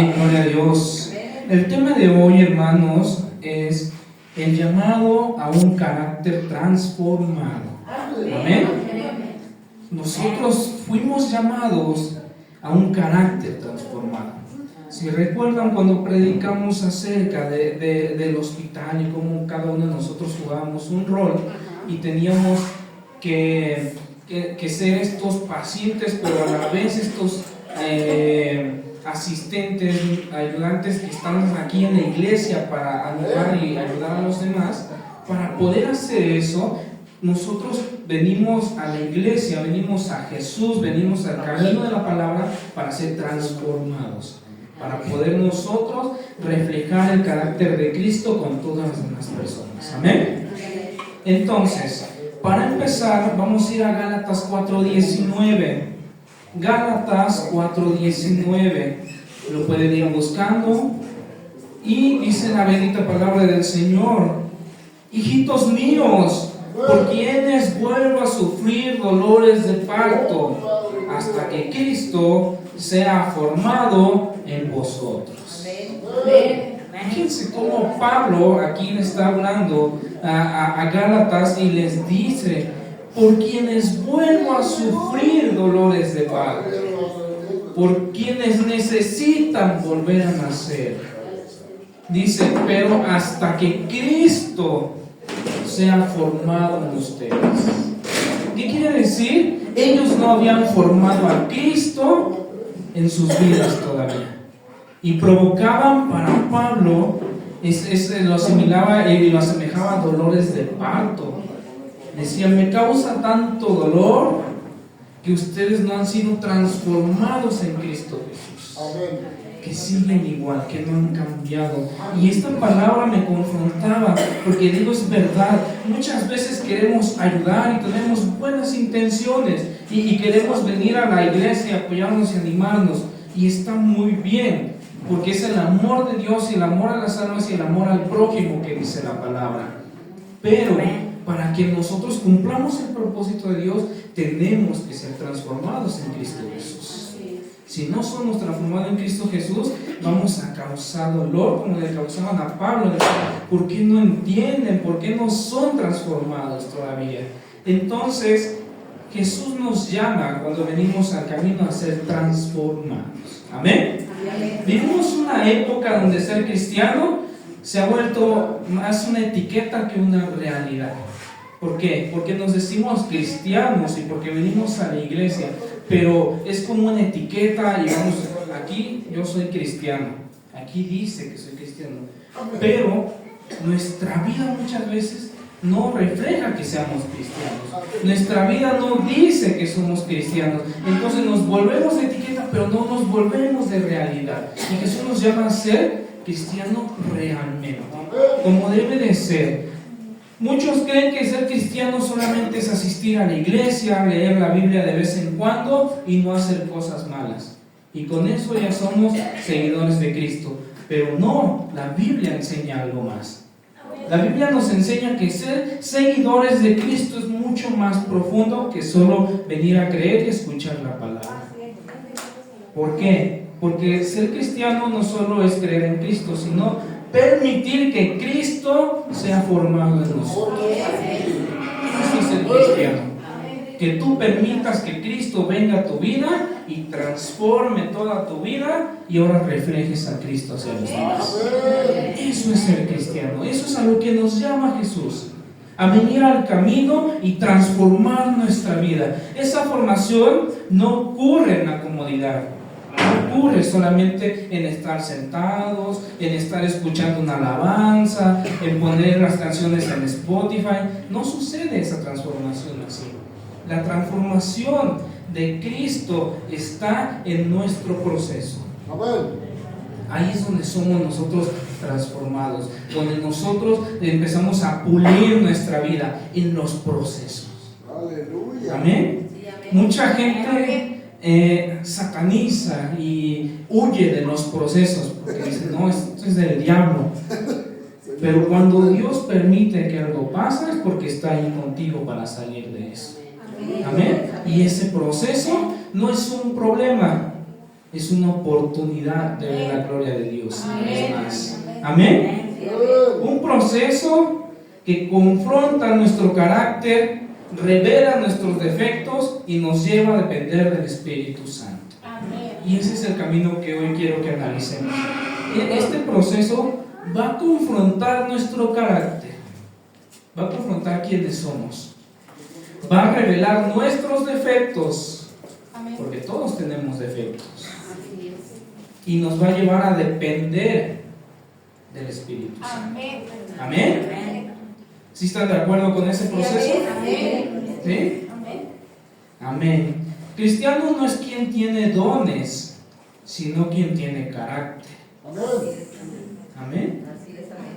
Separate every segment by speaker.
Speaker 1: Gloria a Dios. El tema de hoy, hermanos, es el llamado a un carácter transformado. Amén. Nosotros fuimos llamados a un carácter transformado. Si recuerdan cuando predicamos acerca del hospital y cómo cada uno de nosotros jugábamos un rol y teníamos que ser estos pacientes, pero a la vez estos asistentes, ayudantes que están aquí en la iglesia para animar y ayudar a los demás. Para poder hacer eso, nosotros venimos a la iglesia, venimos a Jesús, venimos al camino de la palabra para ser transformados, para poder nosotros reflejar el carácter de Cristo con todas las demás personas. Amén. Entonces, para empezar, vamos a ir a Gálatas 4:19. Gálatas 4:19. Lo pueden ir buscando. Y dice la bendita palabra del Señor: hijitos míos, por quienes vuelvo a sufrir dolores de parto, hasta que Cristo sea formado en vosotros. Fíjense cómo Pablo aquí le está hablando a Gálatas y les dice: por quienes vuelvo a sufrir dolores de parto, por quienes necesitan volver a nacer. Dice, pero hasta que Cristo sea formado en ustedes. ¿Qué quiere decir? Ellos no habían formado a Cristo en sus vidas todavía. Y provocaban para Pablo, lo asimilaba y lo asemejaba a dolores de parto. Decía, me causa tanto dolor que ustedes no han sido transformados en Cristo Jesús. Amén. Que siguen igual, que no han cambiado. Y esta palabra me confrontaba, porque digo, es verdad. Muchas veces queremos ayudar y tenemos buenas intenciones y queremos venir a la iglesia, apoyarnos y animarnos. Y está muy bien, porque es el amor de Dios y el amor a las almas y el amor al prójimo que dice la palabra. Pero para que nosotros cumplamos el propósito de Dios, tenemos que ser transformados en Cristo Jesús. Si no somos transformados en Cristo Jesús, vamos a causar dolor, como le causaban a Pablo. ¿Por qué no entienden? ¿Por qué no son transformados todavía? Entonces, Jesús nos llama cuando venimos al camino a ser transformados. Amén. Vivimos una época donde ser cristiano se ha vuelto más una etiqueta que una realidad. ¿Por qué? Porque nos decimos cristianos y porque venimos a la iglesia, pero es como una etiqueta y vamos, aquí yo soy cristiano, aquí dice que soy cristiano, pero nuestra vida muchas veces no refleja que seamos cristianos, nuestra vida no dice que somos cristianos, entonces nos volvemos de etiqueta, pero no nos volvemos de realidad. Y Jesús nos llama a ser cristiano realmente, como debe de ser. Muchos creen que ser cristiano solamente es asistir a la iglesia, leer la Biblia de vez en cuando y no hacer cosas malas. Y con eso ya somos seguidores de Cristo. Pero no, la Biblia enseña algo más. La Biblia nos enseña que ser seguidores de Cristo es mucho más profundo que solo venir a creer y escuchar la palabra. ¿Por qué? Porque ser cristiano no solo es creer en Cristo, sino permitir que Cristo sea formado en nosotros. Eso es ser cristiano. Que tú permitas que Cristo venga a tu vida y transforme toda tu vida y ahora reflejes a Cristo hacia los demás. Eso es ser cristiano. Eso es a lo que nos llama Jesús, a venir al camino y transformar nuestra vida. Esa formación no ocurre en la comodidad. No ocurre solamente en estar sentados, en estar escuchando una alabanza, en poner las canciones en Spotify. No sucede esa transformación así. La transformación de Cristo está en nuestro proceso. Ahí es donde somos nosotros transformados, donde nosotros empezamos a pulir nuestra vida en los procesos. Aleluya. Amén. Mucha gente sataniza y huye de los procesos porque dice, no, esto es del diablo. Pero cuando Dios permite que algo pase es porque está ahí contigo para salir de eso. Amén. Y ese proceso no es un problema, es una oportunidad de ver la gloria de Dios.
Speaker 2: Amén.
Speaker 1: Más. Amén. Un proceso que confronta nuestro carácter, revela nuestros defectos y nos lleva a depender del Espíritu Santo.
Speaker 2: Amén.
Speaker 1: Y ese es el camino que hoy quiero que analicemos. Este proceso va a confrontar nuestro carácter, va a confrontar quiénes somos, va a revelar nuestros defectos,
Speaker 2: Amén.
Speaker 1: porque todos tenemos defectos, y nos va a llevar a depender del Espíritu Santo.
Speaker 2: Amén.
Speaker 1: Amén. ¿Sí están de acuerdo con ese proceso?
Speaker 2: Amén.
Speaker 1: ¿Sí?
Speaker 2: Amén.
Speaker 1: Amén. Cristiano no es quien tiene dones, sino quien tiene carácter. Amén.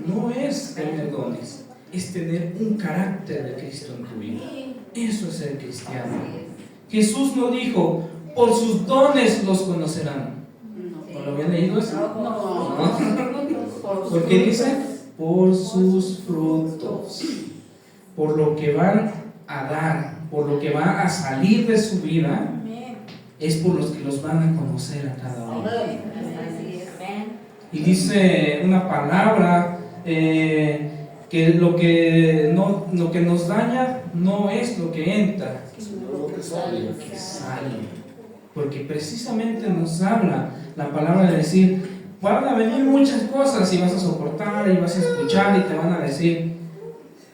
Speaker 1: No es tener dones, es tener un carácter de Cristo en tu vida. Eso es ser cristiano. Jesús no dijo, por sus dones los conocerán. ¿No lo habían leído eso? No. Porque dice, por sus frutos, por lo que van a dar, por lo que va a salir de su vida,
Speaker 2: Amén.
Speaker 1: es por los que los van a conocer a cada uno.
Speaker 2: Amén.
Speaker 1: Y dice una palabra que lo que nos daña no es lo que entra, lo que sale. Porque precisamente nos habla la palabra de decir, van a venir muchas cosas y vas a soportar y vas a escuchar y te van a decir,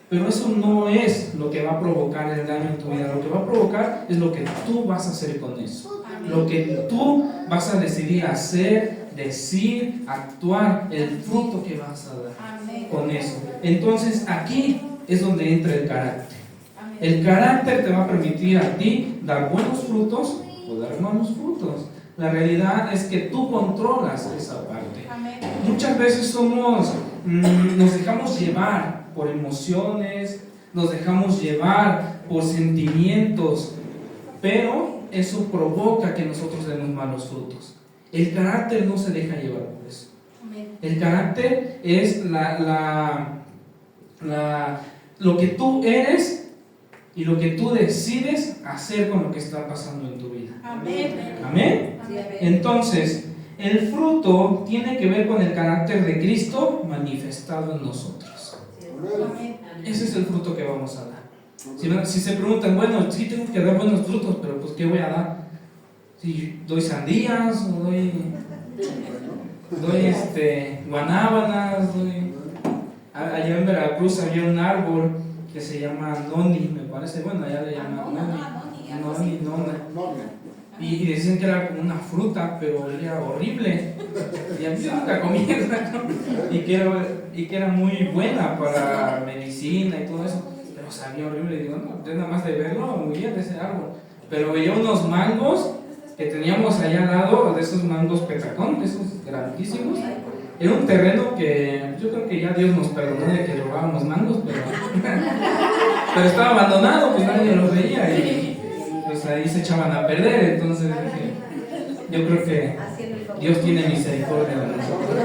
Speaker 1: pero eso no es lo que va a provocar el daño en tu vida. Lo que va a provocar es lo que tú vas a hacer con eso, lo que tú vas a decidir hacer, decir, actuar, el fruto que vas a dar
Speaker 2: Amén.
Speaker 1: con eso. Entonces aquí es donde entra el carácter.
Speaker 2: Amén.
Speaker 1: El carácter te va a permitir a ti dar buenos frutos o dar malos frutos. La realidad es que tú controlas esa parte.
Speaker 2: Amén.
Speaker 1: Muchas veces nos dejamos llevar por emociones, nos dejamos llevar por sentimientos, pero eso provoca que nosotros demos malos frutos. El carácter no se deja llevar por eso.
Speaker 2: Amén.
Speaker 1: El carácter es lo que tú eres y lo que tú decides hacer con lo que está pasando en tu vida.
Speaker 2: Amén.
Speaker 1: Amén. Entonces, el fruto tiene que ver con el carácter de Cristo manifestado en nosotros.
Speaker 2: Amén.
Speaker 1: Ese es el fruto que vamos a dar. Si se preguntan, bueno, sí tengo que dar buenos frutos, pero pues ¿qué voy a dar? Si doy sandías o doy guanábanas, allá en Veracruz había un árbol que se llama noni, me parece, bueno, allá le llaman noni. Y decían que era como una fruta, pero era horrible. Y a mí yo nunca comí esa, y que era muy buena para medicina y todo eso, pero sabía horrible. Y digo, no, yo nada más de verlo muy bien de ese árbol. Pero veía unos mangos que teníamos allá al lado, de esos mangos petacón, de esos grandísimos. Era un terreno que yo creo que ya Dios nos perdonó de que robábamos mangos, pero estaba abandonado, pues nadie los veía y pues ahí se echaban a perder. Entonces yo creo que Dios tiene misericordia de nosotros.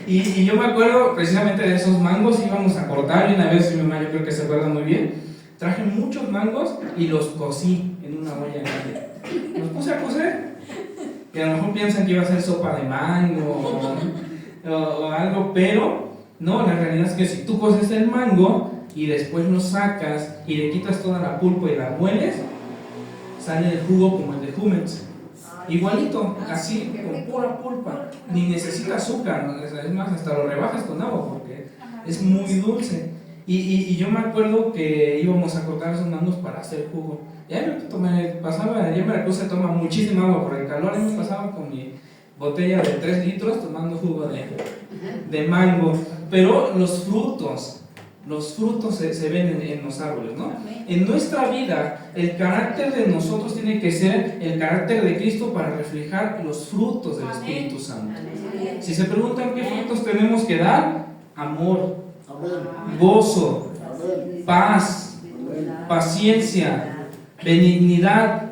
Speaker 1: Y yo me acuerdo precisamente de esos mangos, íbamos a cortar y una vez mi mamá, yo creo que se acuerda muy bien, traje muchos mangos y los cocí en una olla grande. Los puse a cocer, y a lo mejor piensan que iba a ser sopa de mango o algo, pero no, la realidad es que si tú coces el mango y después lo sacas y le quitas toda la pulpa y la mueles, sale el jugo como el de Jumex, igualito, así, con pura pulpa, ni necesita azúcar, ¿no? Es más, hasta lo rebajas con agua porque es muy dulce. Y yo me acuerdo que íbamos a cortar esos mangos para hacer jugo. Ya pasaba, allá en Veracruz se toma muchísima agua por el calor, y me pasaba con mi botella de 3 litros tomando jugo de mango. Pero los frutos se ven en los árboles, ¿no? En nuestra vida, el carácter de nosotros tiene que ser el carácter de Cristo para reflejar los frutos del Espíritu Santo. Si se preguntan qué frutos tenemos que dar, amor, gozo, paz, paciencia, benignidad,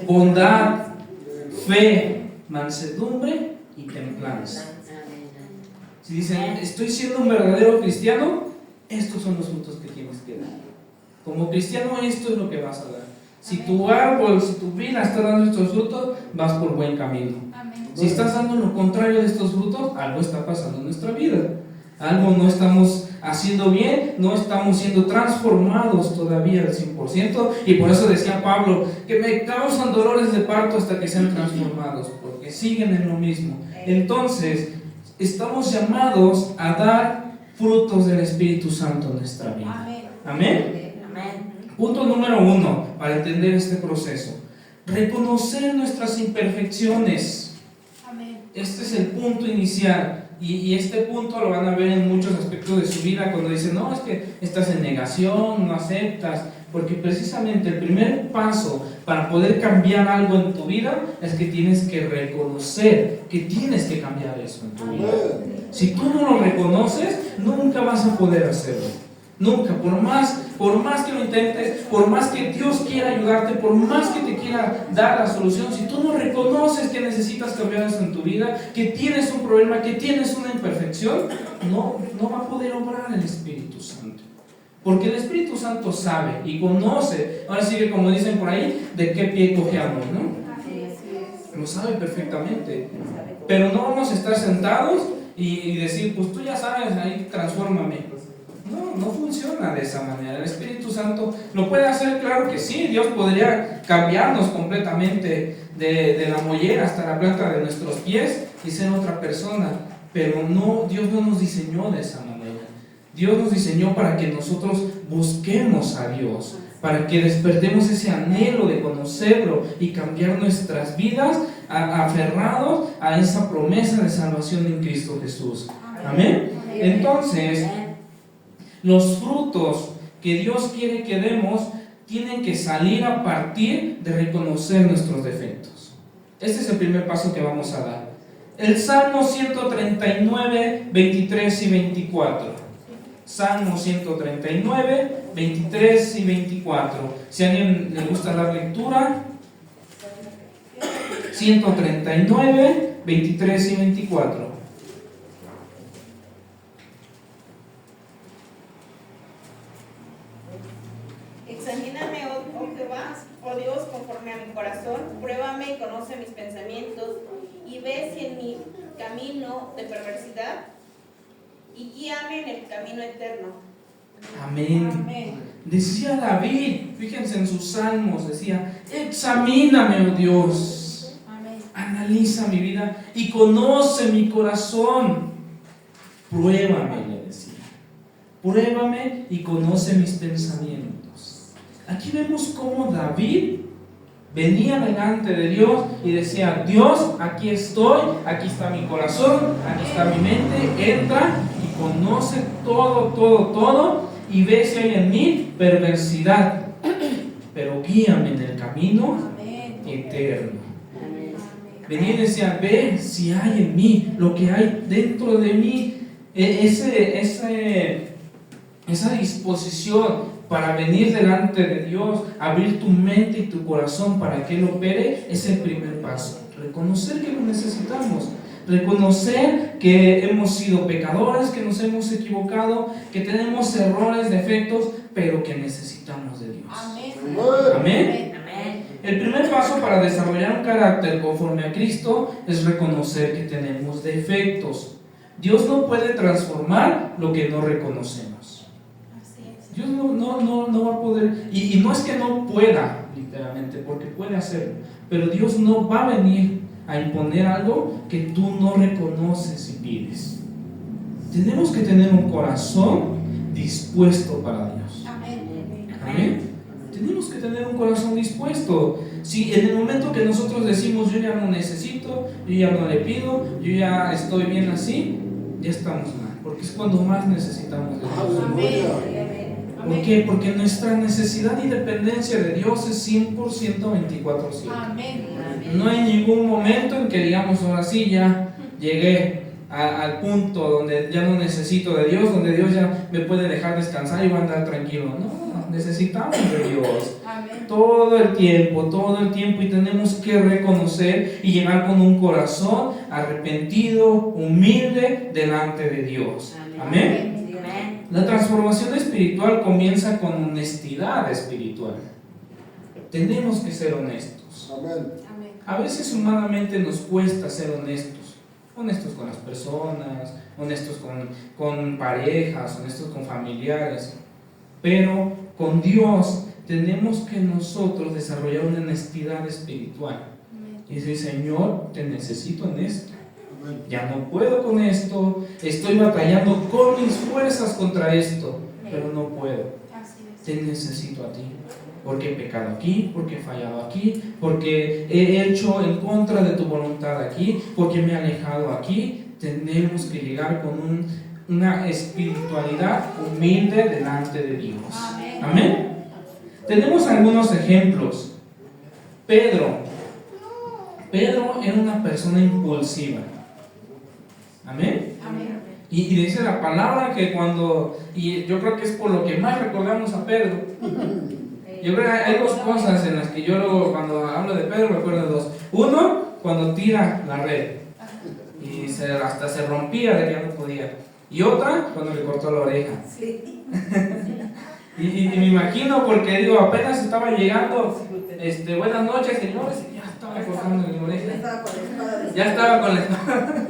Speaker 1: bondad, fe, mansedumbre y templanza. Si dicen, estoy siendo un verdadero cristiano, estos son los frutos que tienes que dar. Como cristiano, esto es lo que vas a dar. Si tu árbol, si tu vida está dando estos frutos, vas por buen camino.
Speaker 2: Amén.
Speaker 1: Si estás dando lo contrario de estos frutos, algo está pasando en nuestra vida. Algo no estamos haciendo bien, no estamos siendo transformados todavía al 100%. Y por eso decía Pablo, que me causan dolores de parto hasta que sean transformados, porque siguen en lo mismo. Entonces, estamos llamados a dar frutos del Espíritu Santo en nuestra vida.
Speaker 2: Amén.
Speaker 1: Amén.
Speaker 2: Amén.
Speaker 1: Punto número 1 para entender este proceso: reconocer nuestras imperfecciones.
Speaker 2: Amén.
Speaker 1: Este es el punto inicial. Y este punto lo van a ver en muchos aspectos de su vida, cuando dicen, no, es que estás en negación, no aceptas, porque precisamente el primer paso para poder cambiar algo en tu vida es que tienes que reconocer que tienes que cambiar eso en tu vida. Si tú no lo reconoces, nunca vas a poder hacerlo. Nunca, por más que lo intentes, por más que Dios quiera ayudarte, por más que te quiera dar la solución, si tú no reconoces que necesitas cambiar eso en tu vida, que tienes un problema, que tienes una imperfección, no va a poder obrar el Espíritu Santo. Porque el Espíritu Santo sabe y conoce, ahora sí que como dicen por ahí, de qué pie cojeamos, ¿no?
Speaker 2: Así es.
Speaker 1: Lo sabe perfectamente. Pero no vamos a estar sentados y decir, pues tú ya sabes, ahí transfórmame. No funciona de esa manera. El Espíritu Santo lo puede hacer, claro que sí. Dios podría cambiarnos completamente de la mollera hasta la planta de nuestros pies y ser otra persona, pero Dios no nos diseñó de esa manera. Dios nos diseñó para que nosotros busquemos a Dios, para que despertemos ese anhelo de conocerlo y cambiar nuestras vidas aferrados a esa promesa de salvación en Cristo Jesús. Amén. Entonces, los frutos que Dios quiere que demos tienen que salir a partir de reconocer nuestros defectos. Este es el primer paso que vamos a dar. El Salmo 139, 23 y 24. Salmo 139, 23 y 24. Si a alguien le gusta la lectura, 139, 23 y 24.
Speaker 3: Examíname, oh Jehová, oh Dios, conforme a mi corazón, pruébame y conoce mis pensamientos, y ve si en mi camino de perversidad, y guíame en el camino eterno.
Speaker 1: Amén.
Speaker 2: Amén.
Speaker 1: Decía David, fíjense en sus salmos, decía, examíname, oh Dios,
Speaker 2: Amén.
Speaker 1: analiza mi vida y conoce mi corazón. Pruébame, le decía, pruébame y conoce mis pensamientos. Aquí vemos cómo David venía delante de Dios y decía, Dios, aquí estoy, aquí está mi corazón, aquí está mi mente, entra y conoce todo y ve si hay en mí perversidad, pero guíame en el camino
Speaker 2: Amén.
Speaker 1: eterno.
Speaker 2: Amén.
Speaker 1: Venía y decía, ve si hay en mí, lo que hay dentro de mí, esa disposición para venir delante de Dios, abrir tu mente y tu corazón para que Él opere, es el primer paso. Reconocer que lo necesitamos, reconocer que hemos sido pecadores, que nos hemos equivocado, que tenemos errores, defectos, pero que necesitamos de Dios.
Speaker 2: Amén.
Speaker 1: Amén.
Speaker 2: Amén.
Speaker 1: El primer paso para desarrollar un carácter conforme a Cristo es reconocer que tenemos defectos. Dios no puede transformar lo que no reconocemos.
Speaker 2: Así es.
Speaker 1: Dios no va a poder, y no es que no pueda, literalmente, porque puede hacerlo, pero Dios no va a venir a imponer algo que tú no reconoces y pides. Tenemos que tener un corazón dispuesto para Dios.
Speaker 2: Amén.
Speaker 1: Amén. Tenemos que tener un corazón dispuesto. Si en el momento que nosotros decimos yo ya no necesito, yo ya no le pido, yo ya estoy bien así, ya estamos mal, porque es cuando más necesitamos de Dios.
Speaker 2: Amén.
Speaker 1: ¿Por qué? Porque nuestra necesidad y dependencia de Dios es 100% 24/7.
Speaker 2: Amén.
Speaker 1: No hay ningún momento en que digamos, ahora sí, ya llegué al punto donde ya no necesito de Dios, donde Dios ya me puede dejar descansar y voy a andar tranquilo. No, necesitamos de Dios.
Speaker 2: Amén.
Speaker 1: Todo el tiempo, y tenemos que reconocer y llegar con un corazón arrepentido, humilde delante de Dios. Amén.
Speaker 2: Amén.
Speaker 1: La transformación espiritual comienza con honestidad espiritual. tenemos que ser honestos.
Speaker 4: Amén.
Speaker 2: Amén.
Speaker 1: A veces humanamente nos cuesta ser honestos. Honestos con las personas, honestos con parejas, honestos con familiares. Pero con Dios tenemos que nosotros desarrollar una honestidad espiritual.
Speaker 2: Amén.
Speaker 1: Y decir, Señor, te necesito en esto.
Speaker 4: Amén.
Speaker 1: Ya no puedo con esto, estoy batallando con mis fuerzas contra esto, pero no puedo.
Speaker 2: Así es.
Speaker 1: Te necesito a ti, porque he pecado aquí, porque he fallado aquí, porque he hecho en contra de tu voluntad aquí, porque me he alejado aquí. Tenemos que llegar con una espiritualidad humilde delante de Dios.
Speaker 2: Amén.
Speaker 1: Amén. Tenemos algunos ejemplos. Pedro era una persona impulsiva. Amén.
Speaker 2: Amén.
Speaker 1: Y dice la palabra que y yo creo que es por lo que más recordamos a Pedro. Yo creo que hay dos cosas en las que yo luego, cuando hablo de Pedro, me acuerdo de dos. Uno, cuando tira la red y hasta se rompía de que ya no podía. Y otra, cuando le cortó la oreja.
Speaker 2: Sí.
Speaker 1: Y me imagino, porque digo, apenas estaba llegando, buenas noches, señores, y ya estaba cortando la oreja. Ya estaba con la espada,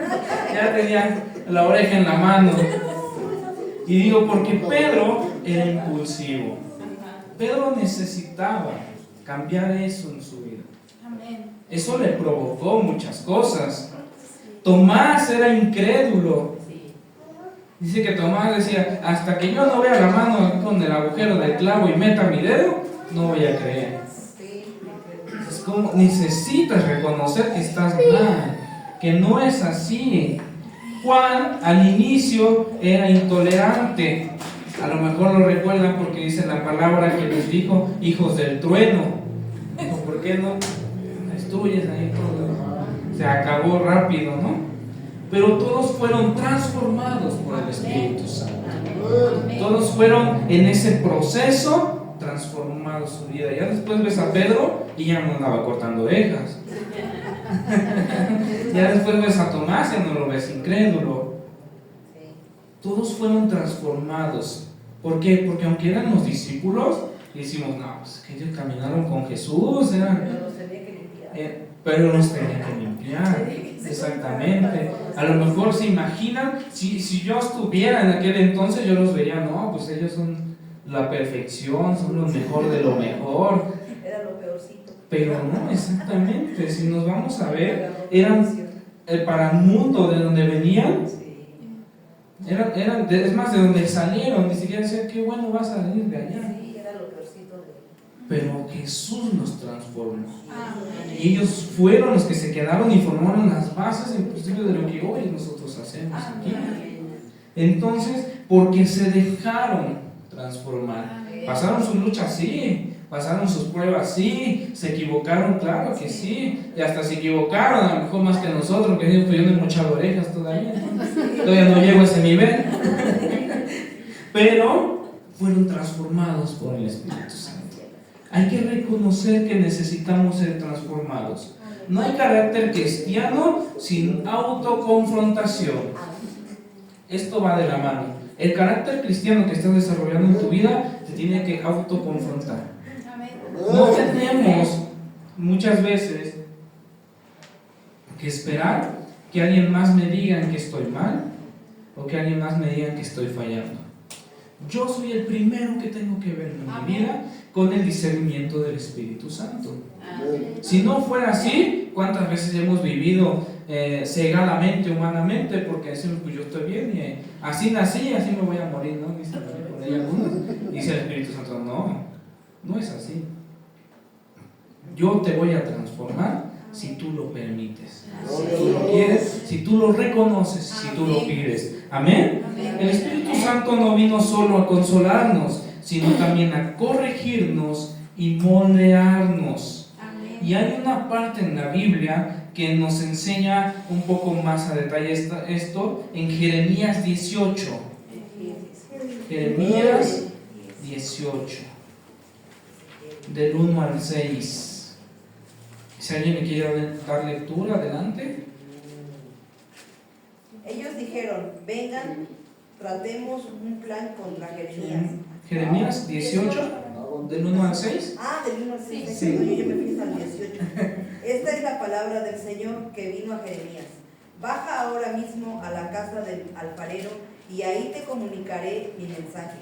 Speaker 1: ya tenía la oreja en la mano. Y digo, porque Pedro era impulsivo. Pedro necesitaba cambiar eso en su vida.
Speaker 2: Amén.
Speaker 1: Eso le provocó muchas cosas. Tomás era incrédulo. Dice que Tomás decía, hasta que yo no vea la mano con el agujero del clavo y meta mi dedo, no voy a creer. Es como necesitas reconocer que estás mal, que no es así. Juan al inicio era intolerante. A lo mejor lo recuerdan porque dice la palabra que les dijo, hijos del trueno. Dijo, ¿por qué no destruyes ahí todo? Se acabó rápido, ¿no? Pero todos fueron transformados por el Espíritu Santo. Todos fueron en ese proceso transformados su vida. Ya después ves a Pedro y ya no andaba cortando orejas. Ya después ves a Tomás y ya no lo ves incrédulo. Todos fueron transformados. ¿Por qué? Porque aunque eran los discípulos, decimos, no, pues que ellos caminaron con Jesús, pero los tenía que limpiar. Exactamente. A lo mejor se imaginan, si yo estuviera en aquel entonces, yo los vería, no, pues ellos son la perfección, son lo mejor de lo mejor.
Speaker 5: Era lo peorcito.
Speaker 1: Pero no, exactamente. Si nos vamos a ver, eran para el mundo de donde venían, es más, de donde salieron, ni siquiera decían, qué bueno va a salir de allá.
Speaker 5: Sí, era lo peorcito de
Speaker 1: Pero Jesús nos transformó.
Speaker 2: Amén.
Speaker 1: Y ellos fueron los que se quedaron y formaron las bases inclusive de lo que hoy nosotros hacemos aquí. Entonces, porque se dejaron transformar. Pasaron sus luchas, sí. Pasaron sus pruebas, sí. Se equivocaron, claro que sí. Y hasta se equivocaron, a lo mejor más que nosotros, que pues yo no he mochado orejas todavía. Todavía no llego a ese nivel. Pero fueron transformados por el Espíritu Santo. Hay que reconocer que necesitamos ser transformados. No hay carácter cristiano sin autoconfrontación. Esto va de la mano. El carácter cristiano que estás desarrollando en tu vida te tiene que autoconfrontar. No tenemos muchas veces que esperar que alguien más me diga en que estoy mal o que alguien más me diga en que estoy fallando. Yo soy el primero que tengo que ver en mi vida con el discernimiento del Espíritu Santo. Si no fuera así, ¿cuántas veces hemos vivido cegadamente, humanamente? Porque decimos, pues yo estoy bien y así nací, así me voy a morir, ¿no? Dicen por ahí algunos. Dice el Espíritu Santo, no es así. Yo te voy a transformar si tú lo permites, si tú lo quieres, si tú lo reconoces, si tú lo pides. Amén. El Espíritu Santo no vino solo a consolarnos, sino también a corregirnos y moldearnos. Y hay una parte en la Biblia que nos enseña un poco más a detalle esto en Jeremías 18. Jeremías 18, del 1 al 6. Si alguien me quiere dar lectura, adelante.
Speaker 5: Ellos dijeron, vengan, tratemos un plan contra Jeremías.
Speaker 1: Jeremías 18, del 1 al 6.
Speaker 5: Ah, del 1 al 6.
Speaker 1: Sí.
Speaker 5: Yo ya me fui hasta el 18. Esta es la palabra del Señor que vino a Jeremías. Baja ahora mismo a la casa del alfarero y ahí te comunicaré mi mensaje.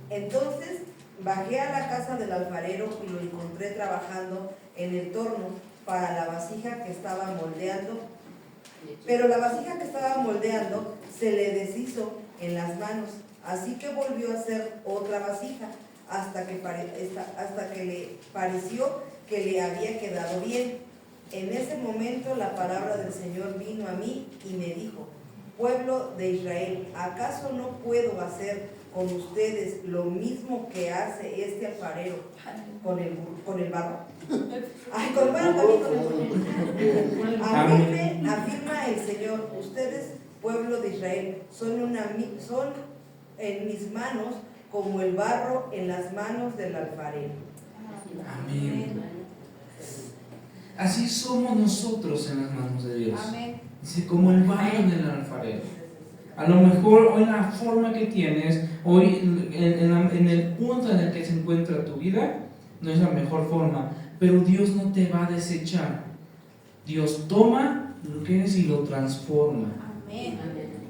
Speaker 5: Entonces bajé a la casa del alfarero y lo encontré trabajando en el torno para la vasija que estaba moldeando. Pero la vasija que estaba moldeando se le deshizo en las manos, así que volvió a hacer otra vasija hasta que le pareció que le había quedado bien. En ese momento la palabra del Señor vino a mí y me dijo: pueblo de Israel, ¿acaso no puedo hacer con ustedes lo mismo que hace este alfarero con el barro? Ay, con el barro también con el barro. Afirma el Señor: ustedes, pueblo de Israel, son en mis manos como el barro en las manos del alfarero.
Speaker 1: Amén. Así somos nosotros en las manos de Dios.
Speaker 2: Amén.
Speaker 1: Dice, como el barro en el alfarero. A lo mejor hoy la forma que tienes, hoy en el punto en el que se encuentra tu vida, no es la mejor forma, pero Dios no te va a desechar. Dios toma lo que eres y lo transforma.
Speaker 2: Amén.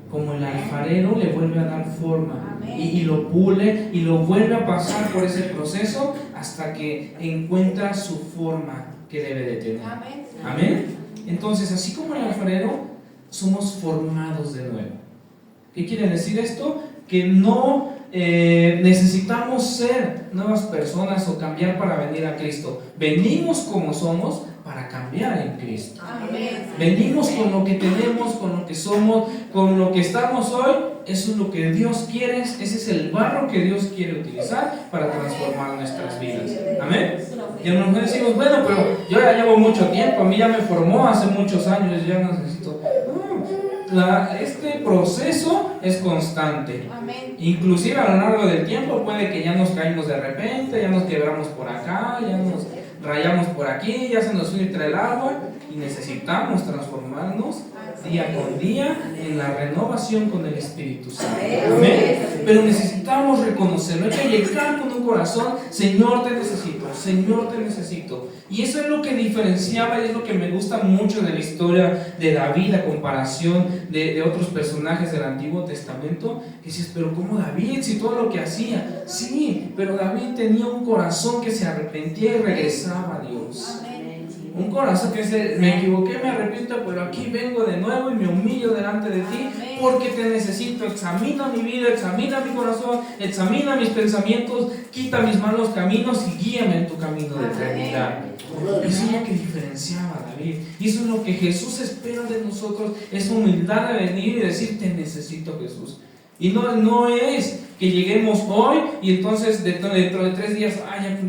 Speaker 1: Como el alfarero le vuelve a dar forma
Speaker 2: Amén.
Speaker 1: y lo pule y lo vuelve a pasar por ese proceso hasta que encuentra su forma que debe de tener.
Speaker 2: Amén.
Speaker 1: Amén. Entonces, así como el alfarero, somos formados de nuevo. ¿Qué quiere decir esto? Que no necesitamos ser nuevas personas o cambiar para venir a Cristo. Venimos como somos para cambiar en Cristo.
Speaker 2: Amén.
Speaker 1: Venimos con lo que tenemos, con lo que somos, con lo que estamos hoy. Eso es lo que Dios quiere. Ese es el barro que Dios quiere utilizar para transformar nuestras vidas. Amén. Y a lo mejor decimos, bueno, pero yo ya llevo mucho tiempo, a mí ya me formó hace muchos años, ya no necesito. Este proceso es constante.
Speaker 2: Amén.
Speaker 1: Inclusive a lo largo del tiempo puede que ya nos caímos de repente, ya nos quebramos por acá, ya nos rayamos por aquí, ya se nos filtra el agua y necesitamos transformarnos día con día en la renovación con el Espíritu Santo. Amén. Pero necesitamos reconocerlo. Hay que llegar con un corazón: Señor, te necesito, Señor, te necesito. Y eso es lo que diferenciaba y es lo que me gusta mucho de la historia de David a comparación de otros personajes del Antiguo Testamento. Que dices, pero ¿cómo David? Si todo lo que hacía. Sí, pero David tenía un corazón que se arrepentía y regresaba a Dios.
Speaker 2: Amén.
Speaker 1: Un corazón que dice, me equivoqué, me arrepiento, pero aquí vengo de nuevo y me humillo delante de ti porque te necesito. Examina mi vida, examina mi corazón, examina mis pensamientos, quita mis malos caminos y guíame en tu camino de eternidad. Eso es lo que diferenciaba a David. Y eso es lo que Jesús espera de nosotros, esa humildad de venir y decir, te necesito, Jesús. Y no es que lleguemos hoy y entonces dentro de 3 días,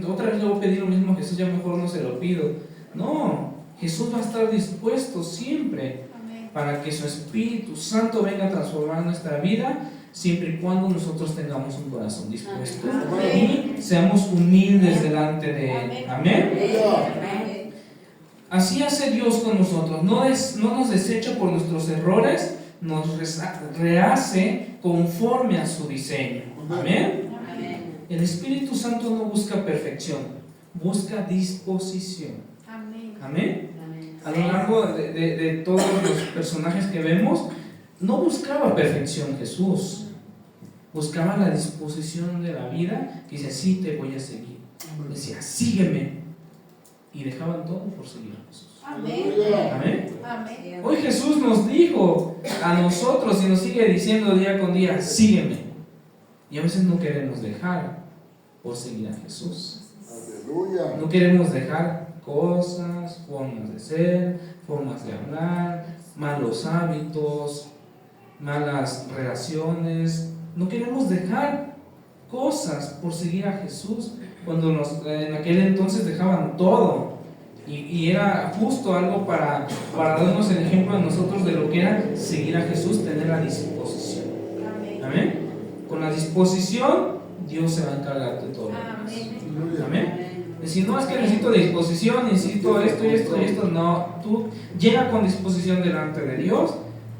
Speaker 1: otra vez le voy a pedir lo mismo a Jesús, ya mejor no se lo pido. No, Jesús va a estar dispuesto siempre para que su Espíritu Santo venga a transformar nuestra vida, siempre y cuando nosotros tengamos un corazón dispuesto y seamos humildes delante de Él. Amén. Así hace Dios con nosotros. No nos desecha por nuestros errores, nos rehace conforme a su diseño. Amén. El Espíritu Santo no busca perfección, busca disposición. Amén. A lo largo de todos los personajes que vemos, no buscaba perfección Jesús, buscaba la disposición de la vida, que dice, sí, te voy a seguir. Decía, sígueme. Y dejaban todo por seguir a Jesús.
Speaker 2: Amén.
Speaker 1: Amén.
Speaker 2: Amén.
Speaker 1: Hoy Jesús nos dijo a nosotros y nos sigue diciendo día con día, sígueme. Y a veces no queremos dejar por seguir a Jesús.
Speaker 4: Aleluya.
Speaker 1: No queremos dejar cosas, formas de ser, formas de hablar, malos hábitos, malas relaciones. No queremos dejar cosas por seguir a Jesús, cuando en aquel entonces dejaban todo. Y era justo algo para darnos el ejemplo a nosotros de lo que era seguir a Jesús, tener la disposición. Amén. Con la disposición, Dios se va a encargar de todo. Amén. Decir, no, es que necesito disposición, necesito esto y esto y esto. No, tú llega con disposición delante de Dios,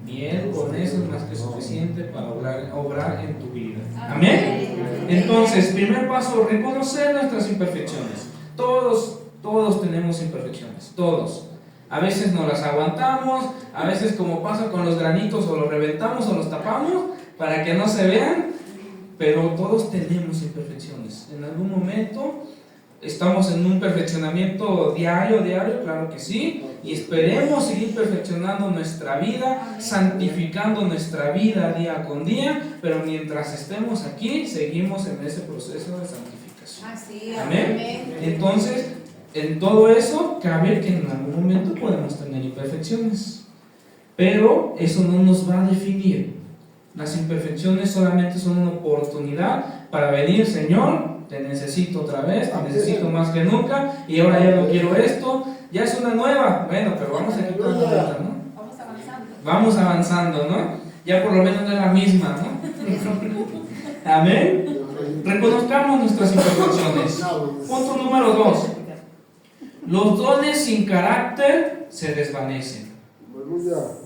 Speaker 1: Bien, con eso es más que suficiente para obrar en tu vida. Amén. Entonces, primer paso, reconocer nuestras imperfecciones. Todos tenemos imperfecciones, todos. A veces no las aguantamos, a veces como pasa con los granitos, o los reventamos o los tapamos para que no se vean, pero todos tenemos imperfecciones. En algún momento estamos en un perfeccionamiento diario, claro que sí, y esperemos seguir perfeccionando nuestra vida, santificando nuestra vida día con día, pero mientras estemos aquí, seguimos en ese proceso de santificación.
Speaker 2: Así es.
Speaker 1: Amén. Entonces, en todo eso, cabe que en algún momento podemos tener imperfecciones, pero eso no nos va a definir. Las imperfecciones solamente son una oportunidad para venir, Señor, te necesito otra vez, te necesito más que nunca, y ahora ya no quiero esto, ya es una nueva, bueno, pero vamos a quitar la otra, ¿no?
Speaker 2: Vamos avanzando.
Speaker 1: Vamos avanzando, ¿no? Ya por lo menos no es la misma, ¿no? Amén. Reconozcamos nuestras imperfecciones. Punto número 2. Los dones sin carácter se desvanecen.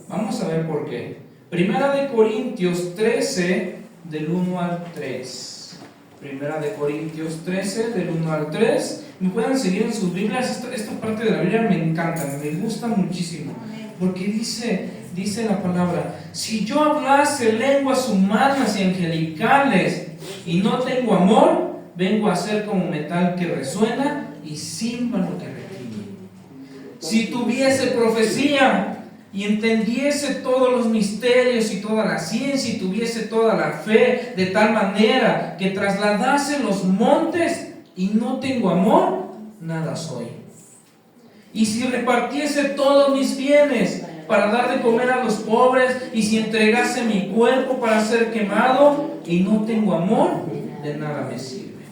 Speaker 1: Vamos a ver por qué. Primera de Corintios 13, del 1 al 3. Primera de Corintios 13, del 1 al 3. Me pueden seguir en sus Biblias. Esta parte de la Biblia me encanta, me gusta muchísimo. Porque dice la palabra: si yo hablase lenguas humanas y angelicales y no tengo amor, vengo a ser como metal que resuena y címbalo que retiñe. Si tuviese profecía y entendiese todos los misterios y toda la ciencia y tuviese toda la fe, de tal manera que trasladase los montes y no tengo amor, nada soy. Y si repartiese todos mis bienes para dar de comer a los pobres, y si entregase mi cuerpo para ser quemado y no tengo amor, de nada me sirve.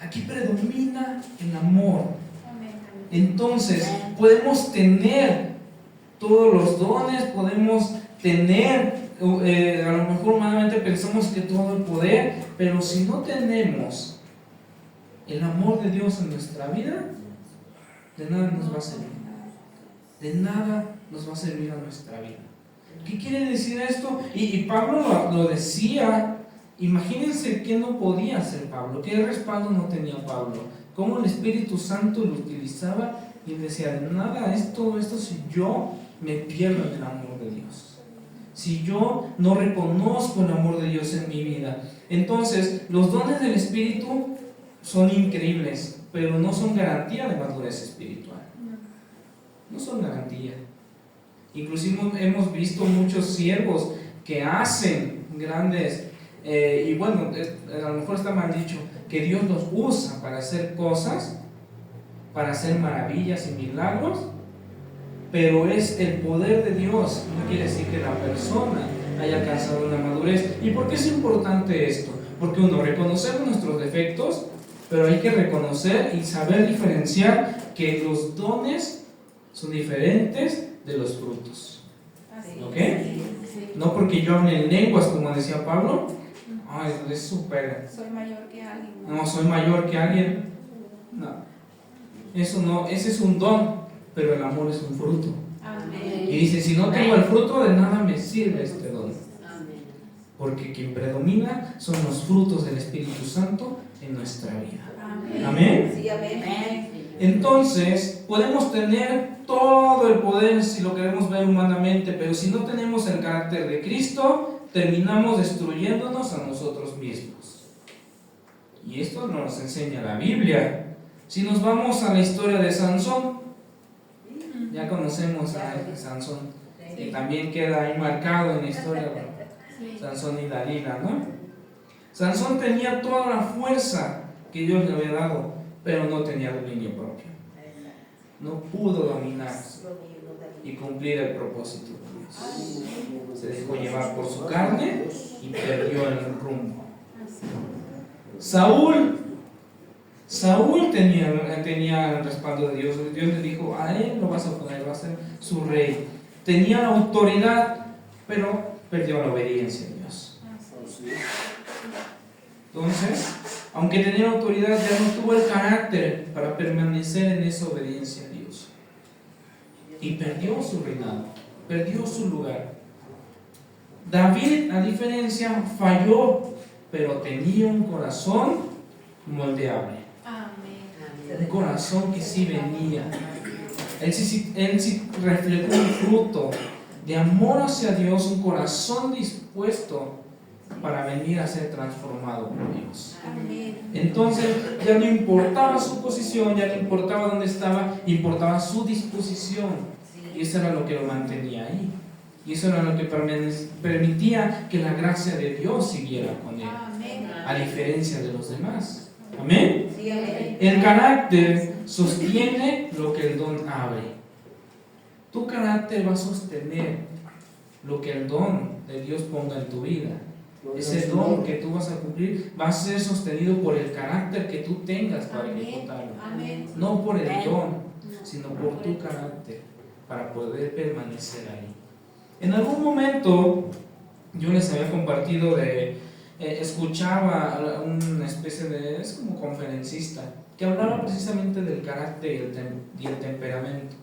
Speaker 1: Aquí predomina el amor. Entonces, podemos tener todos los dones, podemos tener, a lo mejor humanamente pensamos que todo el poder, pero si no tenemos el amor de Dios en nuestra vida, de nada nos va a servir. De nada nos va a servir a nuestra vida. ¿Qué quiere decir esto? Y Pablo lo decía. Imagínense qué no podía hacer Pablo, qué respaldo no tenía Pablo. Cómo el Espíritu Santo lo utilizaba y decía: de nada esto si yo me pierdo en el amor de Dios, si yo no reconozco el amor de Dios en mi vida. Entonces, los dones del Espíritu son increíbles, pero no son garantía de madurez espiritual. No son garantía. Inclusive hemos visto muchos siervos que hacen grandes, y bueno, a lo mejor está mal dicho, que Dios los usa para hacer cosas, para hacer maravillas y milagros, pero es el poder de Dios, no quiere decir que la persona haya alcanzado una madurez. ¿Y por qué es importante esto? Porque reconocemos nuestros defectos, pero hay que reconocer y saber diferenciar que los dones son diferentes de los frutos. ¿Ok? No porque yo hable en lenguas, como decía Pablo, es súper.
Speaker 2: Soy mayor que alguien.
Speaker 1: No, soy mayor que alguien. No. Eso no, ese es un don, pero el amor es un fruto.
Speaker 2: Amén.
Speaker 1: Y dice: si no tengo el fruto, de nada me sirve este don. Porque quien predomina son los frutos del Espíritu Santo en nuestra vida. Amén.
Speaker 5: Sí, amén.
Speaker 1: Entonces, podemos tener todo el poder si lo queremos ver humanamente, pero si no tenemos el carácter de Cristo, terminamos destruyéndonos a nosotros mismos. Y esto nos enseña la Biblia. Si nos vamos a la historia de Sansón, ya conocemos a Sansón, que también queda ahí marcado en la historia de Sansón y Dalila, ¿no? Sansón tenía toda la fuerza que Dios le había dado, pero no tenía dominio propio. No pudo dominar y cumplir el propósito de Dios. Se dejó llevar por su carne y perdió el rumbo. Saúl tenía el respaldo de Dios. Dios le dijo: a él lo vas a poner, va a ser su rey. Tenía la autoridad, pero perdió la obediencia a Dios. Entonces, aunque tenía autoridad, ya no tuvo el carácter para permanecer en esa obediencia a Dios. Y perdió su reinado. perdió su lugar. David, a diferencia, falló, pero tenía un corazón moldeable.
Speaker 2: Amén.
Speaker 1: Un corazón que sí venía. Él sí reflejó un fruto de amor hacia Dios, un corazón dispuesto para venir a ser transformado por Dios.
Speaker 2: Amén.
Speaker 1: Entonces ya no importaba su posición, ya no importaba dónde estaba, importaba su disposición. Y eso era lo que lo mantenía ahí. Y eso era lo que permitía que la gracia de Dios siguiera con él,
Speaker 2: Amén.
Speaker 1: a diferencia de los demás. Amén.
Speaker 5: Sí, amén.
Speaker 1: El carácter sostiene lo que el don abre. Tu carácter va a sostener lo que el don de Dios ponga en tu vida. Ese don que tú vas a cumplir va a ser sostenido por el carácter que tú tengas para
Speaker 2: Amén.
Speaker 1: ejecutarlo.
Speaker 2: Amén.
Speaker 1: No por el don, sino por tu carácter, para poder permanecer ahí. En algún momento yo les había compartido escuchaba una especie de, es como conferencista, que hablaba precisamente del carácter y el temperamento.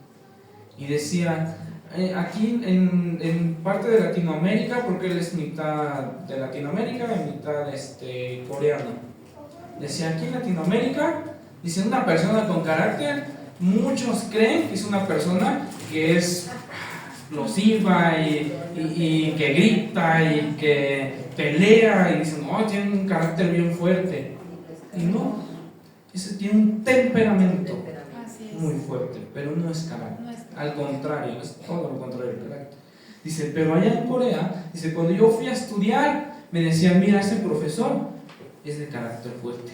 Speaker 1: Y decía, aquí en parte de Latinoamérica, porque él es mitad de Latinoamérica y mitad coreano. Decía, aquí en Latinoamérica, dice, una persona con carácter, muchos creen que es una persona que es explosiva y que grita y que pelea y dicen, oh, tiene un carácter bien fuerte. Y no, ese tiene un temperamento
Speaker 2: Así es.
Speaker 1: muy fuerte, pero no es carácter.
Speaker 2: No es-
Speaker 1: Al contrario, es todo lo contrario del carácter. Dice, pero allá en Corea, dice, cuando yo fui a estudiar, me decían, mira, ese profesor es de carácter fuerte.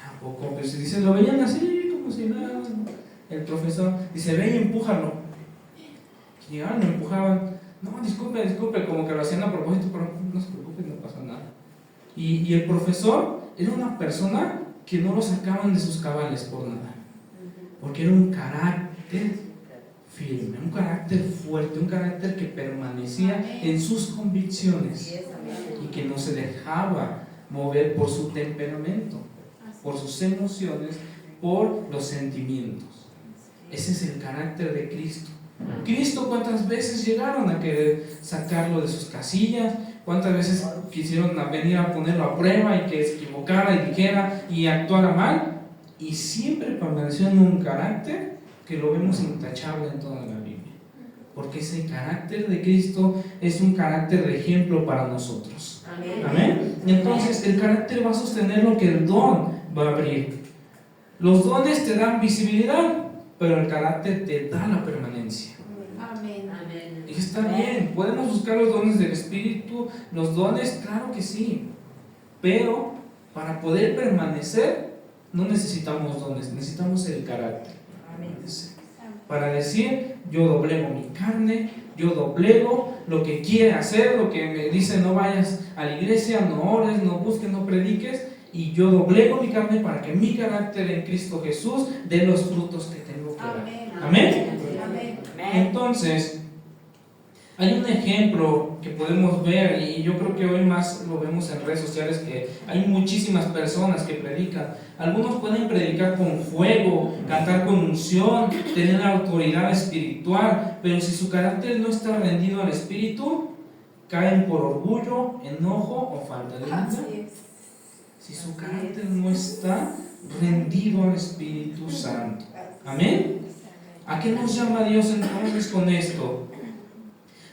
Speaker 1: ¿A poco? Pero si dice, lo veían así, como si nada. El profesor dice, ve y empújalo. Llegaban, lo empujaban. No, disculpe, como que lo hacían a propósito, pero no se preocupe, no pasa nada. Y el profesor era una persona que no lo sacaban de sus cabales por nada. Porque era un carácter firme, un carácter fuerte, un carácter que permanecía en sus convicciones y que no se dejaba mover por su temperamento, por sus emociones, por los sentimientos. Ese es el carácter de Cristo. Cristo, ¿cuántas veces llegaron a querer sacarlo de sus casillas? ¿Cuántas veces quisieron venir a ponerlo a prueba y que se equivocara y dijera y actuara mal? Y siempre permaneció en un carácter que lo vemos intachable en toda la Biblia. Porque ese carácter de Cristo es un carácter de ejemplo para nosotros. Amén. Entonces el carácter va a sostener lo que el don va a abrir. Los dones te dan visibilidad, pero el carácter te da la permanencia.
Speaker 2: Amén.
Speaker 1: Y está bien, podemos buscar los dones del Espíritu, los dones, claro que sí, pero para poder permanecer no necesitamos dones, necesitamos el carácter. Para decir, yo doblego mi carne, yo doblego lo que quiere hacer, lo que me dice, no vayas a la iglesia, no ores, no busques, no prediques, y yo doblego mi carne para que mi carácter en Cristo Jesús dé los frutos que tengo que dar.
Speaker 2: Amén.
Speaker 1: Amén.
Speaker 2: Amén.
Speaker 1: Entonces, hay un ejemplo que podemos ver, y yo creo que hoy más lo vemos en redes sociales, que hay muchísimas personas que predican. Algunos pueden predicar con fuego, cantar con unción, tener autoridad espiritual, pero si su carácter no está rendido al Espíritu, caen por orgullo, enojo o falta de humildad.
Speaker 2: Así es.
Speaker 1: Si su carácter no está rendido al Espíritu Santo. Amén. ¿A qué nos llama Dios entonces con esto?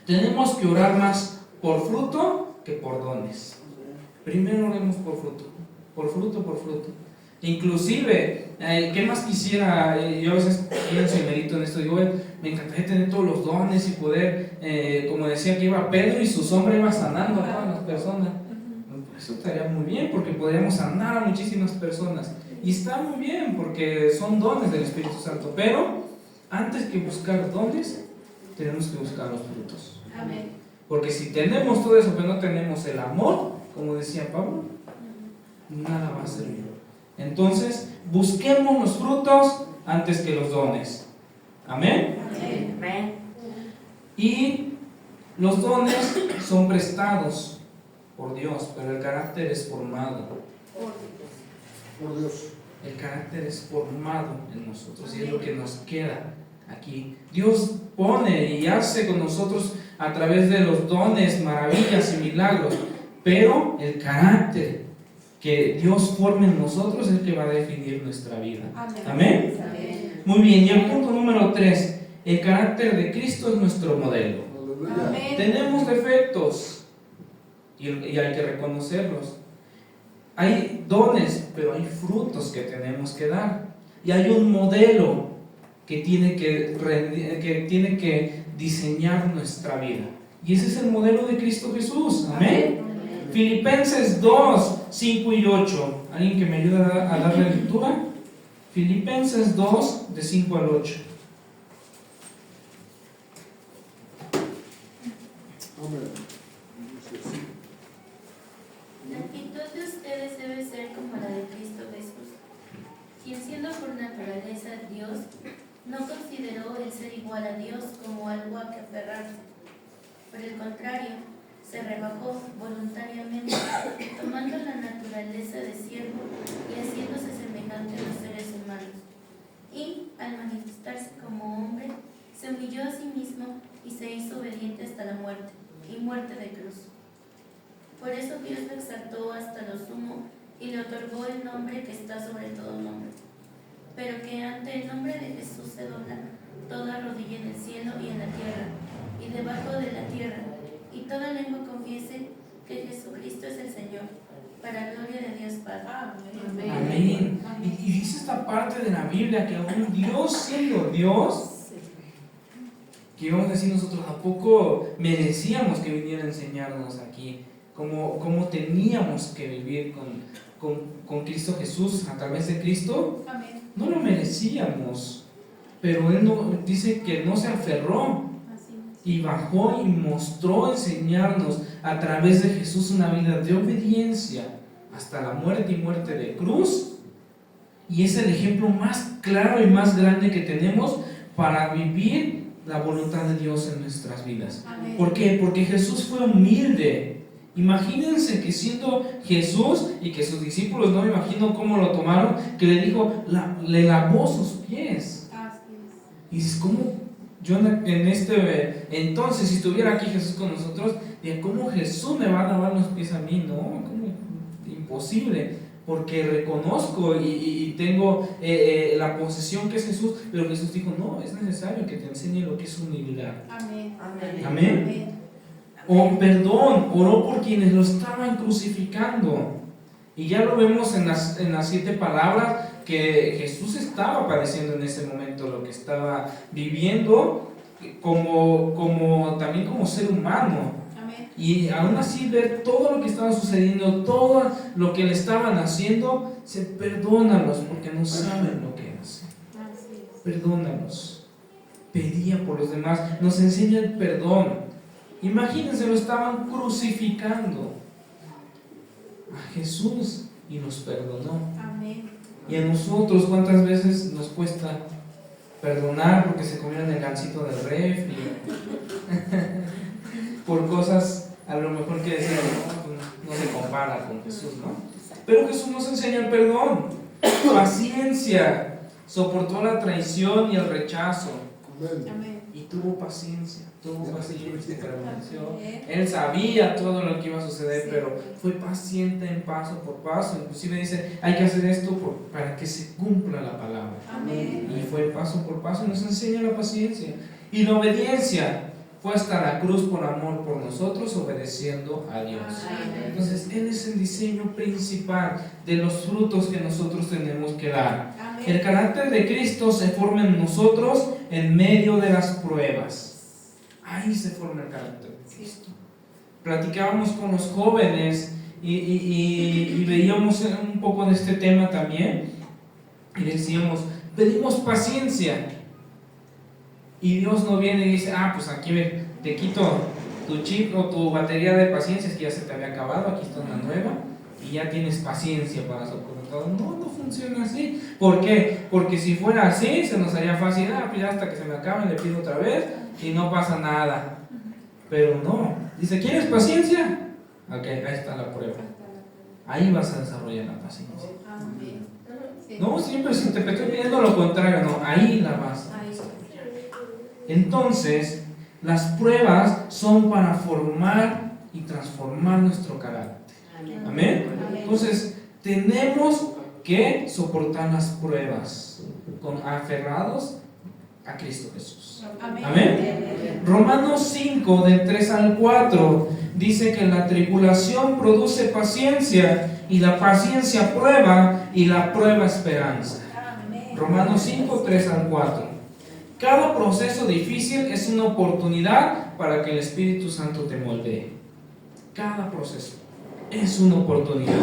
Speaker 1: Tenemos que orar más por fruto que por dones. Primero oremos por fruto, por fruto, por fruto. Inclusive, ¿qué más quisiera? Yo a veces pienso y medito en esto, digo, me encantaría tener todos los dones y poder, como decía que iba Pedro y su sombra iba sanando a todas las personas. Eso estaría muy bien porque podríamos sanar a muchísimas personas. Y está muy bien porque son dones del Espíritu Santo, pero antes que buscar dones, tenemos que buscar los frutos.
Speaker 2: Amén.
Speaker 1: Porque si tenemos todo eso, pero no tenemos el amor, como decía Pablo, nada va a servir. Entonces, busquemos los frutos antes que los dones. Amén.
Speaker 2: Amén.
Speaker 1: Y los dones son prestados por Dios, pero el carácter es formado.
Speaker 4: Por Dios.
Speaker 1: El carácter es formado en nosotros y es lo que nos queda aquí. Dios pone y hace con nosotros a través de los dones, maravillas y milagros, pero el carácter que Dios forme en nosotros es el que va a definir nuestra vida.
Speaker 2: Amén.
Speaker 1: Amén.
Speaker 2: Amén.
Speaker 1: Muy bien, y el punto número 3, el carácter de Cristo es nuestro modelo.
Speaker 2: Amén.
Speaker 1: Tenemos defectos y hay que reconocerlos. Hay dones, pero hay frutos que tenemos que dar. Y hay un modelo que tiene que diseñar nuestra vida. Y ese es el modelo de Cristo Jesús. Amén. Filipenses 2, 5 y 8. ¿Alguien que me ayude a darle lectura? Filipenses 2, de 5 al 8.
Speaker 4: La actitud de ustedes debe ser como la de Cristo Jesús, quien siendo por naturaleza Dios, no consideró el ser igual a Dios como algo a que aferrarse. Por el contrario, se rebajó voluntariamente, tomando la naturaleza de siervo y haciéndose semejante a los seres humanos. Y, al manifestarse como hombre, se humilló a sí mismo y se hizo obediente hasta la muerte, y muerte de cruz. Por eso Dios lo exaltó hasta lo sumo y le otorgó el nombre que está sobre todo nombre, pero que ante el nombre de Jesús se dobla toda rodilla en el cielo y en la tierra y debajo de la tierra, y toda lengua confiese que Jesucristo es el Señor, para gloria de Dios Padre.
Speaker 2: Amén.
Speaker 1: Amén. Y dice esta parte de la Biblia que aún Dios siendo Dios, que íbamos a decir nosotros, ¿a poco merecíamos que viniera a enseñarnos aquí? ¿Cómo teníamos que vivir con Cristo Jesús a través de Cristo?
Speaker 2: Amén.
Speaker 1: No lo merecíamos, pero Él dice que no se aferró
Speaker 2: Así es.
Speaker 1: y bajó y mostró enseñarnos a través de Jesús una vida de obediencia hasta la muerte y muerte de cruz. Y es el ejemplo más claro y más grande que tenemos para vivir la voluntad de Dios en nuestras vidas.
Speaker 2: Amén.
Speaker 1: ¿Por qué? Porque Jesús fue humilde. Imagínense que siendo Jesús y que sus discípulos, no me imagino cómo lo tomaron, que le dijo, le lavó sus pies.
Speaker 2: Así
Speaker 1: Y dices, ¿cómo? Yo entonces, si estuviera aquí Jesús con nosotros, diría, ¿cómo Jesús me va a lavar los pies a mí? No, ¿cómo? Imposible, porque reconozco y tengo la posesión que es Jesús, pero Jesús dijo, no, es necesario que te enseñe lo que es humildad.
Speaker 2: es. Amén.
Speaker 5: Amén.
Speaker 1: Amén.
Speaker 2: Amén.
Speaker 1: O perdón, oró por quienes lo estaban crucificando. Y ya lo vemos en las 7 palabras que Jesús estaba padeciendo en ese momento, lo que estaba viviendo también como ser humano.
Speaker 2: Amén.
Speaker 1: Y aún así ver todo lo que estaba sucediendo, todo lo que le estaban haciendo, se perdónalos porque no saben lo que hacen.
Speaker 2: Así es.
Speaker 1: Perdónalos. Pedía por los demás, nos enseña el perdón. Imagínense, lo estaban crucificando a Jesús y nos perdonó.
Speaker 2: Amén.
Speaker 1: Y a nosotros, ¿cuántas veces nos cuesta perdonar porque se comieron el gansito del refri? Por cosas a lo mejor que decían, no se compara con Jesús, ¿no? Pero Jesús nos enseña el perdón, paciencia, soportó la traición y el rechazo.
Speaker 2: Amén.
Speaker 1: Y tuvo paciencia, permaneció. Él sabía todo lo que iba a suceder,
Speaker 2: Sí.
Speaker 1: pero fue paciente en paso por paso. Inclusive dice, hay que hacer esto para que se cumpla la palabra.
Speaker 2: Amén.
Speaker 1: Y fue paso por paso, nos enseña la paciencia. Y la obediencia, fue hasta la cruz por amor por nosotros, obedeciendo a Dios.
Speaker 2: Amén.
Speaker 1: Entonces, Él es el diseño principal de los frutos que nosotros tenemos que dar.
Speaker 2: Amén.
Speaker 1: El carácter de Cristo se forma en nosotros en medio de las pruebas. Ahí se forma el carácter de Cristo. Platicábamos con los jóvenes y veíamos un poco de este tema también. Y decíamos, pedimos paciencia. Y Dios no viene y dice, pues aquí te quito tu chip o tu batería de paciencia, es que ya se te había acabado, aquí está una nueva. Y ya tienes paciencia para soportar todo. No funciona así. ¿Por qué? Porque si fuera así, se nos haría fácil, pues ya hasta que se me acabe le pido otra vez y no pasa nada. Pero no. Dice, ¿quieres paciencia? Ok, ahí está la prueba. Ahí vas a desarrollar la paciencia.
Speaker 2: Amén. Sí.
Speaker 1: No, siempre si te estoy pidiendo lo contrario, no, ahí la vas.
Speaker 2: Ahí.
Speaker 1: Entonces, las pruebas son para formar y transformar nuestro carácter. Amén. Entonces, tenemos que soportar las pruebas aferrados a Cristo Jesús. Amén. Romanos 5, del 3 al 4, dice que la tribulación produce paciencia, y la paciencia prueba, y la prueba esperanza. Romanos 5, 3 al 4. Cada proceso difícil es una oportunidad para que el Espíritu Santo te moldee. Cada proceso es una oportunidad.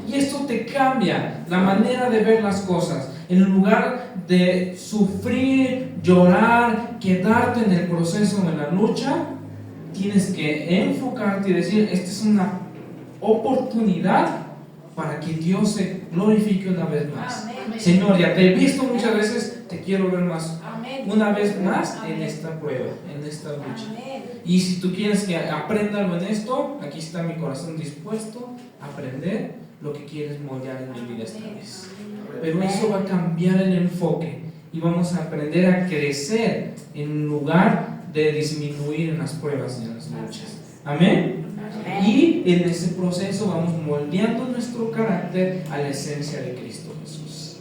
Speaker 1: Y esto te cambia la manera de ver las cosas. En lugar de sufrir, llorar, quedarte en el proceso de la lucha, tienes que enfocarte y decir, esta es una oportunidad para que Dios se glorifique una vez más. Señor, ya te he visto muchas veces, te quiero ver más. Una vez más en esta prueba, en esta lucha. Y si tú quieres que aprenda algo en esto, aquí está mi corazón dispuesto a aprender lo que quieres moldear en mi vida esta vez. Pero eso va a cambiar el enfoque y vamos a aprender a crecer en lugar de disminuir en las pruebas y en las luchas. Amén. Y en ese proceso vamos moldeando nuestro carácter a la esencia de Cristo Jesús.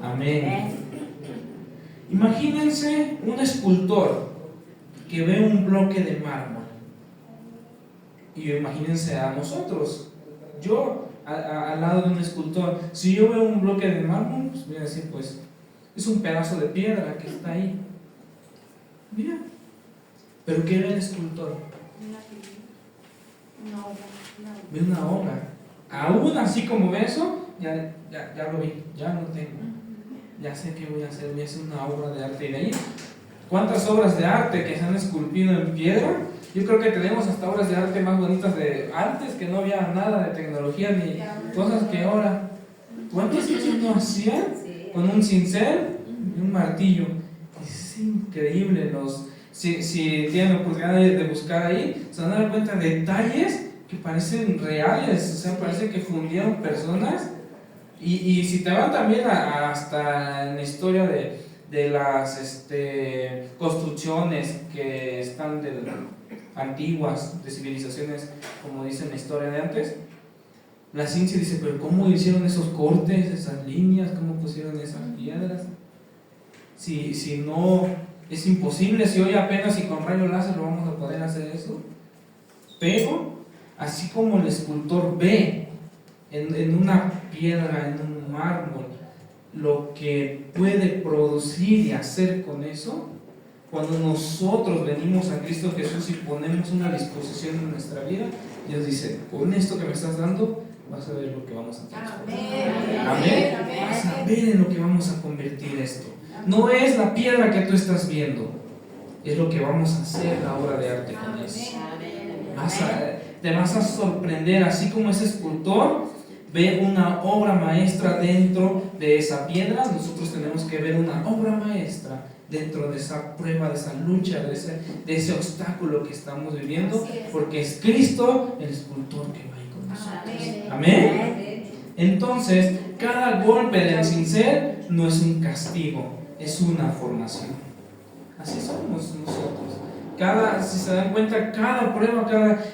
Speaker 1: Amén. Imagínense un escultor que ve un bloque de mármol. Y imagínense a nosotros. Yo, al lado de un escultor, si yo veo un bloque de mármol, pues voy a decir, pues, es un pedazo de piedra que está ahí. Mira. Pero ¿qué ve el escultor? Ve una obra. Aún así como ve eso, ya lo vi, ya lo tengo. Ya sé qué voy a hacer, voy a hacer una obra de arte. Y de ahí, ¿cuántas obras de arte que se han esculpido en piedra? Yo creo que tenemos hasta obras de arte más bonitas de antes, que no había nada de tecnología ni cosas que ahora. ¿Cuántas cosas no hacían con un cincel y un martillo? Es increíble. Si tienen la oportunidad de buscar ahí, se van a dar cuenta de detalles que parecen reales. O sea, parece que fundieron personas. Y si te van también hasta en la historia de las construcciones que están antiguas, de civilizaciones, como dice en la historia de antes, la ciencia dice, pero ¿cómo hicieron esos cortes, esas líneas? ¿Cómo pusieron esas piedras? Si no, es imposible. Si hoy apenas y con rayo láser lo vamos a poder hacer eso. Pero, así como el escultor ve en una piedra, en un mármol, lo que puede producir y hacer con eso, cuando nosotros venimos a Cristo Jesús y ponemos una disposición en nuestra vida, Dios dice, con esto que me estás dando, vas a ver lo que vamos a transformar. Amén. Vas a ver en lo que vamos a convertir esto. No es la piedra que tú estás viendo, es lo que vamos a hacer la obra de arte con eso. Te vas a sorprender, así como ese escultor ve una obra maestra dentro de esa piedra. Nosotros tenemos que ver una obra maestra dentro de esa prueba, de esa lucha, de ese obstáculo que estamos viviendo, porque es Cristo el escultor que va ahí con nosotros. Amén. Entonces, cada golpe del cincel no es un castigo, es una formación. Así somos nosotros. Si se dan cuenta, cada prueba,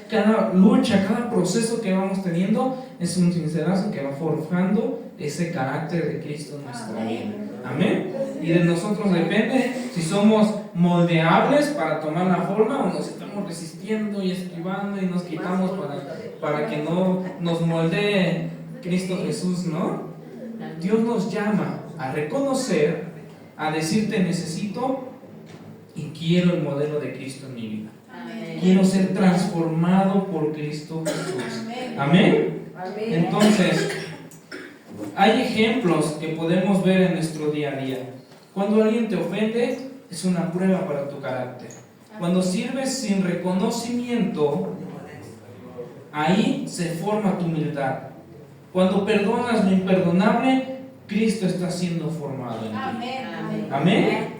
Speaker 1: cada lucha, cada proceso que vamos teniendo es un cincelazo que va forjando ese carácter de Cristo en nuestra vida. Amén. Y de nosotros depende si somos moldeables para tomar la forma o nos estamos resistiendo y esquivando y nos quitamos para que no nos moldee Cristo Jesús, ¿no? Dios nos llama a reconocer, a decirte necesito y quiero el modelo de Cristo en mi vida. Amén. Quiero ser transformado por Cristo Jesús. Amén. Amén. Entonces, hay ejemplos que podemos ver en nuestro día a día. Cuando alguien te ofende, es una prueba para tu carácter. Cuando sirves sin reconocimiento, ahí se forma tu humildad. Cuando perdonas lo imperdonable, Cristo está siendo formado en ti. Amén. Amén.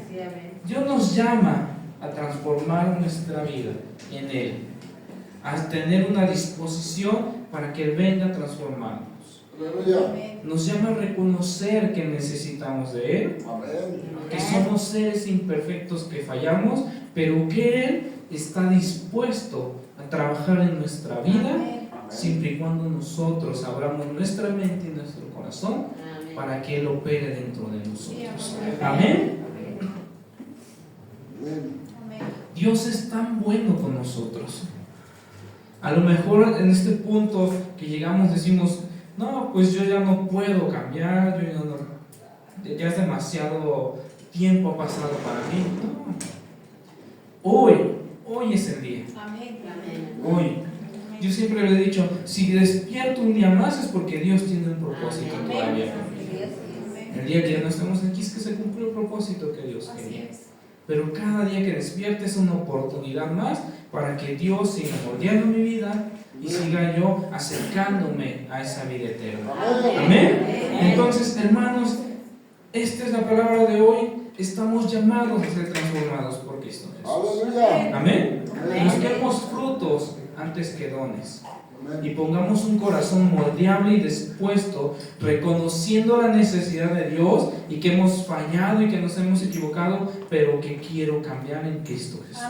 Speaker 1: Dios nos llama a transformar nuestra vida en Él, a tener una disposición para que Él venga a transformarnos.
Speaker 6: Aleluya.
Speaker 2: Amén.
Speaker 1: Nos llama a reconocer que necesitamos de Él,
Speaker 6: Amén.
Speaker 1: que somos seres imperfectos que fallamos, pero que Él está dispuesto a trabajar en nuestra vida,
Speaker 2: Amén.
Speaker 1: siempre y cuando nosotros abramos nuestra mente y nuestro corazón para que Él opere dentro de nosotros. Amén.
Speaker 6: Amén.
Speaker 2: Amén.
Speaker 1: Dios es tan bueno con nosotros. A lo mejor en este punto que llegamos decimos, no, pues yo ya no puedo cambiar, yo ya no, ya es demasiado tiempo ha pasado para mí. No. Hoy es el día.
Speaker 2: Amén.
Speaker 1: Hoy. Yo siempre le he dicho, si despierto un día más es porque Dios tiene un propósito
Speaker 2: Amén.
Speaker 1: todavía.
Speaker 2: Amén.
Speaker 1: El día que ya no estamos aquí es que se cumplió el propósito que Dios
Speaker 2: Así
Speaker 1: quería.
Speaker 2: es.
Speaker 1: Pero cada día que despierte es una oportunidad más para que Dios siga moldeando mi vida y siga yo acercándome a esa vida eterna. Amén. Entonces, hermanos, esta es la palabra de hoy. Estamos llamados a ser transformados por Cristo Jesús.
Speaker 6: Aleluya.
Speaker 1: Amén.
Speaker 6: Amén.
Speaker 1: Busquemos frutos antes que dones. Y
Speaker 6: Amén.
Speaker 1: pongamos un corazón moldeable y dispuesto, reconociendo la necesidad de Dios y que hemos fallado y que nos hemos equivocado, pero que quiero cambiar en Cristo Jesús.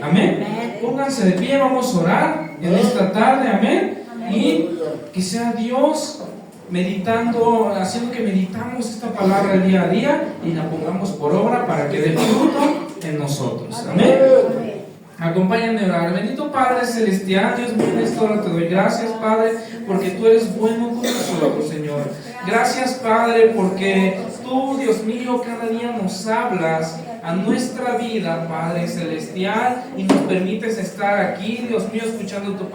Speaker 2: Amén.
Speaker 1: Amén. Pónganse de pie, vamos a orar en esta tarde. Amén. Y
Speaker 6: Aleluya.
Speaker 1: que sea Dios meditando, haciendo que meditamos esta palabra el día a día y la pongamos por obra para que dé fruto en nosotros. Amén.
Speaker 2: Amén.
Speaker 1: Acompáñenme a orar. Bendito Padre Celestial, Dios mío, en esta hora te doy gracias, Padre, porque tú eres bueno con nosotros, Señor. Gracias, Padre, porque tú, Dios mío, cada día nos hablas a nuestra vida, Padre Celestial, y nos permites estar aquí, Dios mío, escuchando tu palabra.